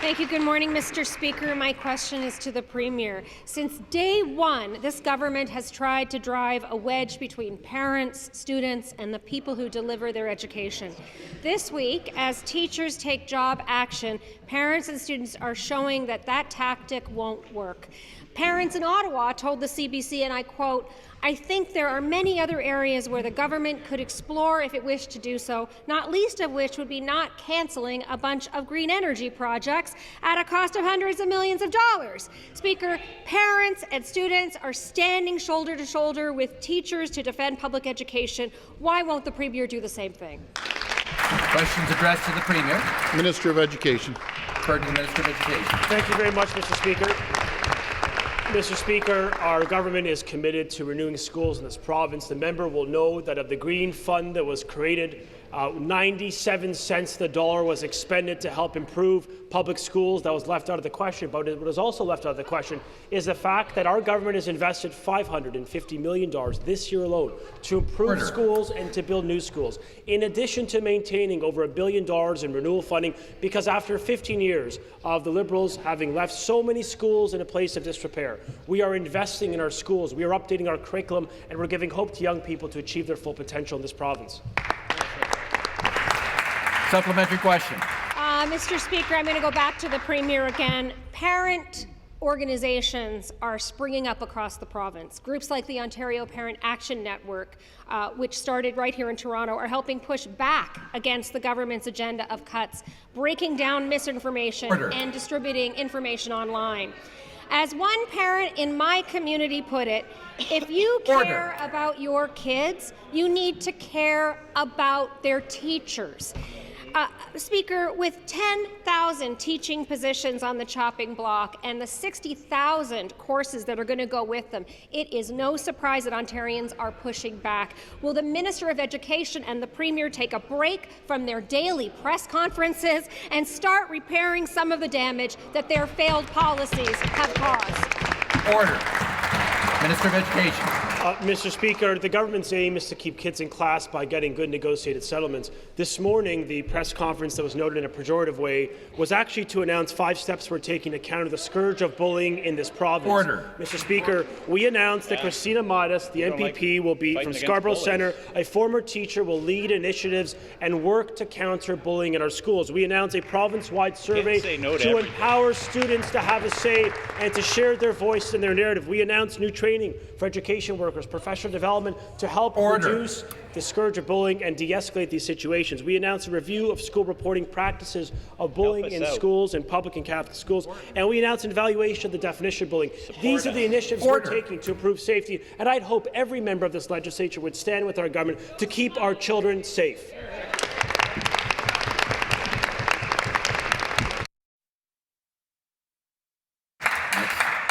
Thank you. Good morning, Mr. Speaker. My question is to the Premier. Since day one, this government has tried to drive a wedge between parents, students, and the people who deliver their education. This week, as teachers take job action, parents and students are showing that that tactic won't work. Parents in Ottawa told the CBC, and I quote, "I think there are many other areas where the government could explore if it wished to do so, not least of which would be not cancelling a bunch of green energy projects at a cost of hundreds of millions of dollars." Speaker, parents and students are standing shoulder to shoulder with teachers to defend public education. Why won't the Premier do the same thing? Questions addressed to the Premier. Minister of Education. Referred to the Minister of Education. Thank you very much, Mr. Speaker. Mr. Speaker, our government is committed to renewing schools in this province. The member will know that of the Green Fund that was created, 97 cents the dollar was expended to help improve public schools. That was left out of the question. But what was also left out of the question is the fact that our government has invested $550 million this year alone to improve schools and to build new schools, in addition to maintaining over $1 billion in renewal funding, because after 15 years of the Liberals having left so many schools in a place of disrepair, we are investing in our schools, we are updating our curriculum, and we're giving hope to young people to achieve their full potential in this province. Supplementary question. Mr. Speaker, I'm going to go back to the Premier again. Parent organizations are springing up across the province. Groups like the Ontario Parent Action Network, which started right here in Toronto, are helping push back against the government's agenda of cuts, breaking down misinformation and distributing information online. As one parent in my community put it, if you care about your kids, you need to care about their teachers. Speaker, with 10,000 teaching positions on the chopping block and the 60,000 courses that are going to go with them, it is no surprise that Ontarians are pushing back. Will the Minister of Education and the Premier take a break from their daily press conferences and start repairing some of the damage that their failed policies have caused? Order. Minister of Education. Mr. Speaker, the government's aim is to keep kids in class by getting good negotiated settlements. This morning, the press conference that was noted in a pejorative way was actually to announce 5 steps we're taking to counter the scourge of bullying in this province. Order. Mr. Speaker, we announced that Christina Modis, the MPP, will be from Scarborough Centre. A former teacher will lead initiatives and work to counter bullying in our schools. We announced a province-wide survey to empower students to have a say and to share their voice and their narrative. We announced new training for education workers, professional development to help reduce the scourge of bullying and de-escalate these situations. We announced a review of school reporting practices of bullying in schools and public and Catholic schools, and we announced an evaluation of the definition of bullying. These are the initiatives we're taking to improve safety, and I'd hope every member of this legislature would stand with our government to keep our children safe.